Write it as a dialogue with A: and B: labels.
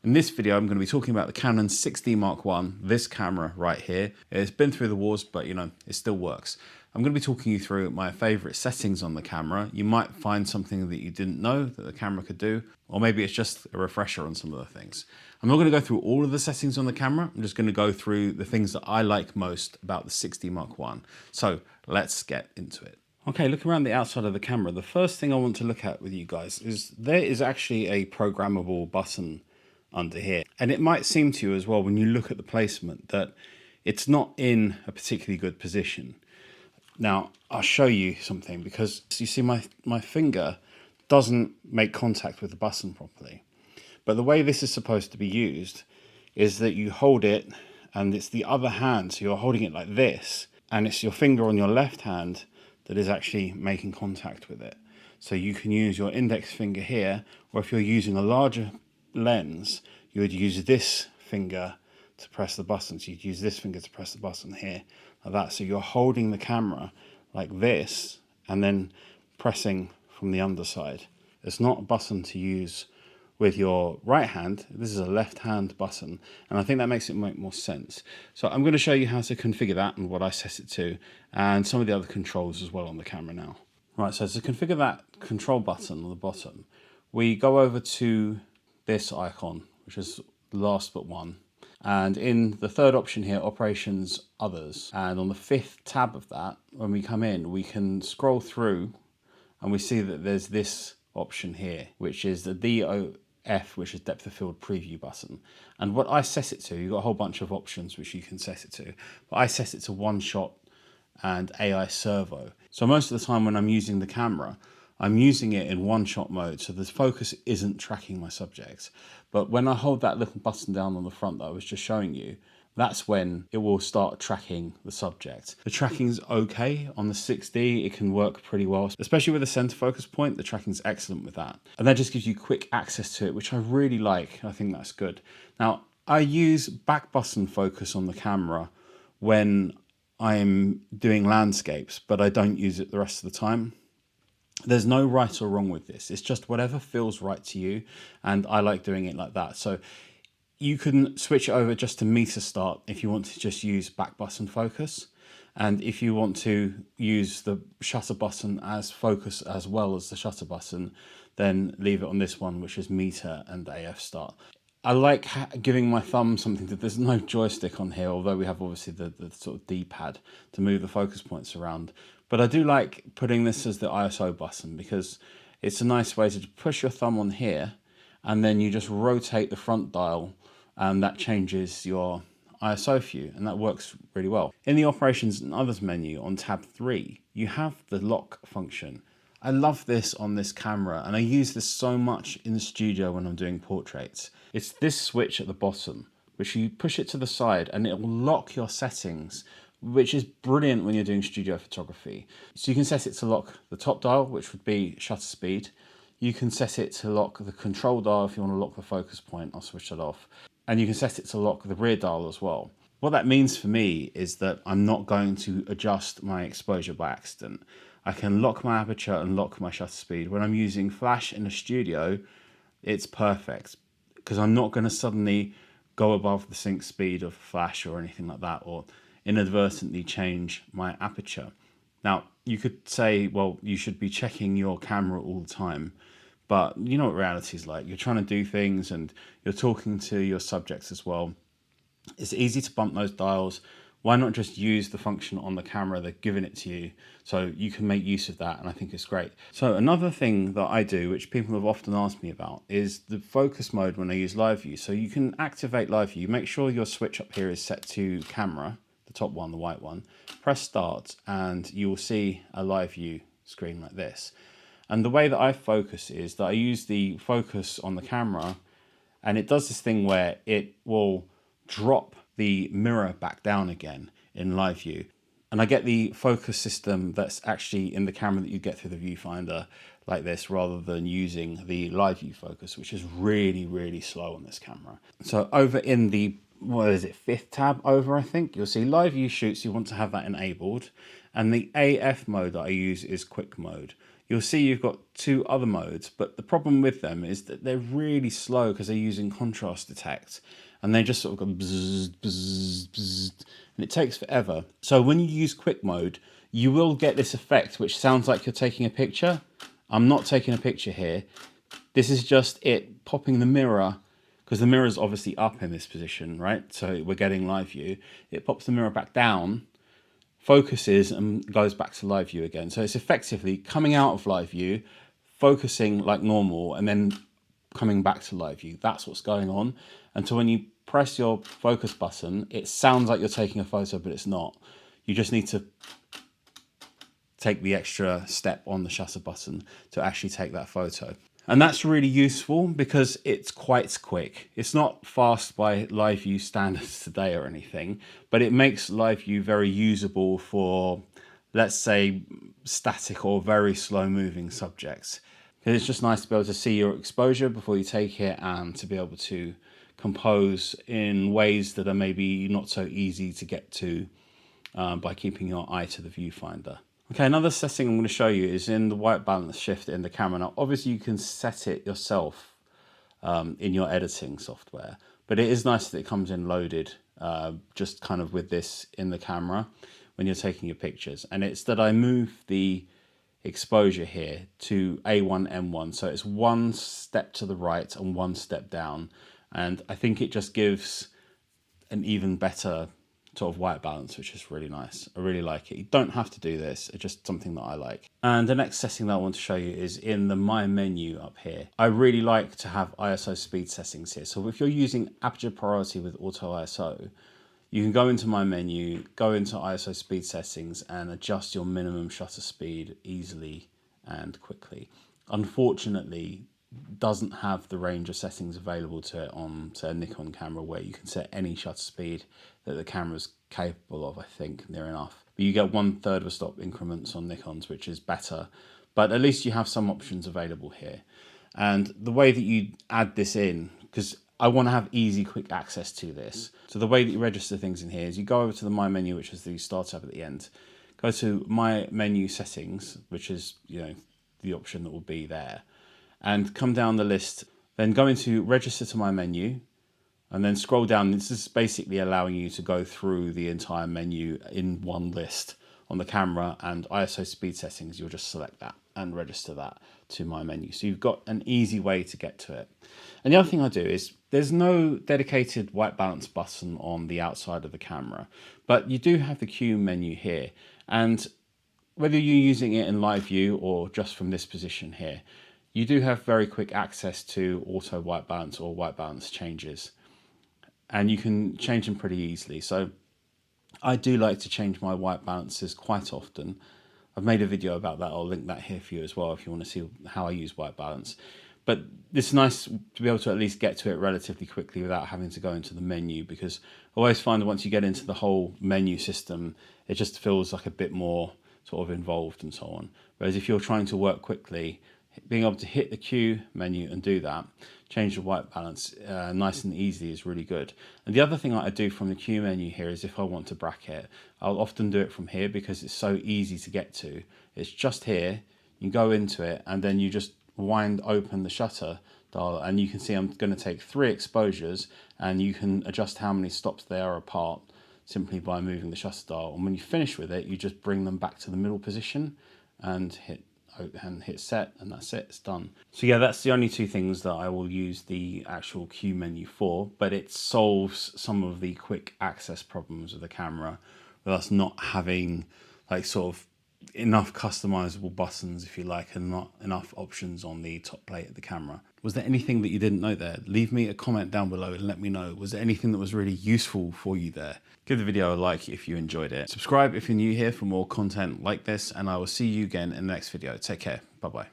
A: In this video, I'm going to be talking about the Canon 6D Mark I, this camera right here. It's been through the wars, but you know, it still works. I'm going to be talking you through my favorite settings on the camera. You might find something that you didn't know that the camera could do, or maybe it's just a refresher on some of the things. I'm not going to go through all of the settings on the camera. I'm just going to go through the things that I like most about the 6D Mark I. So let's get into it. Okay, looking around the outside of the camera, the first thing I want to look at with you guys is there is actually a programmable button under here. And it might seem to you as well when you look at the placement that it's not in a particularly good position. Now, I'll show you something because you see my finger doesn't make contact with the button properly. But the way this is supposed to be used is that you hold it and it's the other hand, so you're holding it like this, and it's your finger on your left hand that is actually making contact with it. So you can use your index finger here, or if you're using a larger lens, you would use this finger to press the button. So you'd use this finger to press the button here, like that. So you're holding the camera like this and then pressing from the underside. It's not a button to use with your right hand. This is a left hand button, and I think that makes it make more sense. So I'm going to show you how to configure that and what I set it to, and some of the other controls as well on the camera now. Right, so to configure that control button on the bottom, we go over to this icon, which is last but one. And in the third option here, operations others. And on the fifth tab of that, when we come in, we can scroll through and we see that there's this option here, which is the DOF, which is depth of field preview button. And what I set it to, you've got a whole bunch of options which you can set it to, but I set it to one shot and AI servo. So most of the time when I'm using the camera, I'm using it in one shot mode, so the focus isn't tracking my subject. But when I hold that little button down on the front that I was just showing you, that's when it will start tracking the subject. The tracking's okay on the 6D, it can work pretty well, especially with the center focus point. The tracking's excellent with that. And that just gives you quick access to it, which I really like. I think that's good. Now, I use back button focus on the camera when I'm doing landscapes, but I don't use it the rest of the time. There's no right or wrong with this. It's just whatever feels right to you. And I like doing it like that. So you can switch it over just to meter start if you want to just use back button focus. And if you want to use the shutter button as focus as well as the shutter button, then leave it on this one, which is meter and AF start. I like giving my thumb something that there's no joystick on here, although we have obviously the sort of D-pad to move the focus points around. But I do like putting this as the ISO button because it's a nice way to push your thumb on here and then you just rotate the front dial and that changes your ISO view, and that works really well. In the operations and others menu on tab 3, you have the lock function. I love this on this camera and I use this so much in the studio when I'm doing portraits. It's this switch at the bottom, which you push it to the side and it will lock your settings, which is brilliant when you're doing studio photography. So you can set it to lock the top dial, which would be shutter speed. You can set it to lock the control dial if you want to lock the focus point. I'll switch that off. And you can set it to lock the rear dial as well. What that means for me is that I'm not going to adjust my exposure by accident. I can lock my aperture and lock my shutter speed. When I'm using flash in a studio, it's perfect because I'm not going to suddenly go above the sync speed of flash or anything like that, or inadvertently change my aperture. Now, you could say, well, you should be checking your camera all the time, but you know what reality is like. You're trying to do things and you're talking to your subjects as well. It's easy to bump those dials. Why not just use the function on the camera? They're giving it to you, so you can make use of that, and I think it's great. So another thing that I do, which people have often asked me about, is the focus mode when I use live view. So you can activate live view. Make sure your switch up here is set to camera, the top one, the white one. Press start and you will see a live view screen like this. And the way that I focus is that I use the focus on the camera and it does this thing where it will drop the mirror back down again in live view. And I get the focus system that's actually in the camera that you get through the viewfinder like this, rather than using the live view focus, which is really, really slow on this camera. So over in the, what is it, fifth tab over, I think, you'll see live view shoots. You want to have that enabled. And the AF mode that I use is quick mode. you'll see you've got two other modes, but the problem with them is that they're really slow because they're using contrast detect, and they just sort of go bzzz, bzzz, bzzz, and it takes forever. So when you use quick mode, you will get this effect which sounds like you're taking a picture. I'm not taking a picture here. This is just it popping the mirror, because the mirror is obviously up in this position, right? So we're getting live view. It pops the mirror back down, focuses, and goes back to live view again. So it's effectively coming out of live view, focusing like normal, and then coming back to live view. That's what's going on. And so when you press your focus button, it sounds like you're taking a photo, but it's not. You just need to take the extra step on the shutter button to actually take that photo. And that's really useful because it's quite quick. It's not fast by live view standards today or anything, but it makes live view very usable for, let's say, static or very slow moving subjects. It's just nice to be able to see your exposure before you take it, and to be able to compose in ways that are maybe not so easy to get to by keeping your eye to the viewfinder. Okay, another setting I'm going to show you is in the white balance shift in the camera. Now, obviously you can set it yourself in your editing software, but it is nice that it comes in loaded, just kind of with this in the camera when you're taking your pictures. And it's that I move the exposure here to A1M1, so it's one step to the right and one step down, and I think it just gives an even better sort of white balance, which is really nice. I really like it. You don't have to do this, it's just something that I like. And the next setting that I want to show you is in the My menu up here. I really like to have ISO speed settings here. So if you're using aperture priority with auto ISO, you can go into My menu, go into ISO speed settings, and adjust your minimum shutter speed easily and quickly. Unfortunately, doesn't have the range of settings available to it on, say, a Nikon camera, where you can set any shutter speed that the camera's capable of, I think, near enough. But you get 1/3 of a stop increments on Nikons, which is better. But at least you have some options available here. And the way that you add this in, because I want to have easy, quick access to this. So the way that you register things in here is you go over to the My menu, which is the Start tab at the end. Go to My menu settings, which is, the option that will be there, and come down the list. Then go into Register to My menu, and then scroll down. This is basically allowing you to go through the entire menu in one list on the camera, and ISO speed settings, you'll just select that and register that to My menu. So you've got an easy way to get to it. And the other thing I do is there's no dedicated white balance button on the outside of the camera, but you do have the Q menu here. And whether you're using it in live view or just from this position here, you do have very quick access to auto white balance or white balance changes, and you can change them pretty easily. So I do like to change my white balances quite often. I've made a video about that. I'll link that here for you as well if you want to see how I use white balance. But it's nice to be able to at least get to it relatively quickly without having to go into the menu, because I always find that once you get into the whole menu system, it just feels like a bit more sort of involved and so on. Whereas if you're trying to work quickly, being able to hit the Q menu and do that, change the white balance nice and easy, is really good. And the other thing I do from the Q menu here is if I want to bracket, I'll often do it from here because it's so easy to get to. It's just here, you go into it, and then you just wind open the shutter dial, and you can see I'm going to take 3 exposures, and you can adjust how many stops they are apart simply by moving the shutter dial. And when you finish with it, you just bring them back to the middle position and hit set, and that's it, it's done. So yeah, that's the only 2 things that I will use the actual Q menu for, but it solves some of the quick access problems of the camera with us not having like sort of enough customizable buttons, if you like, and not enough options on the top plate of the camera. Was there anything that you didn't know there? Leave me a comment down below and let me know. Was there anything that was really useful for you there? Give the video a like if you enjoyed it. Subscribe if you're new here for more content like this, and I will see you again in the next video. Take care. Bye-bye.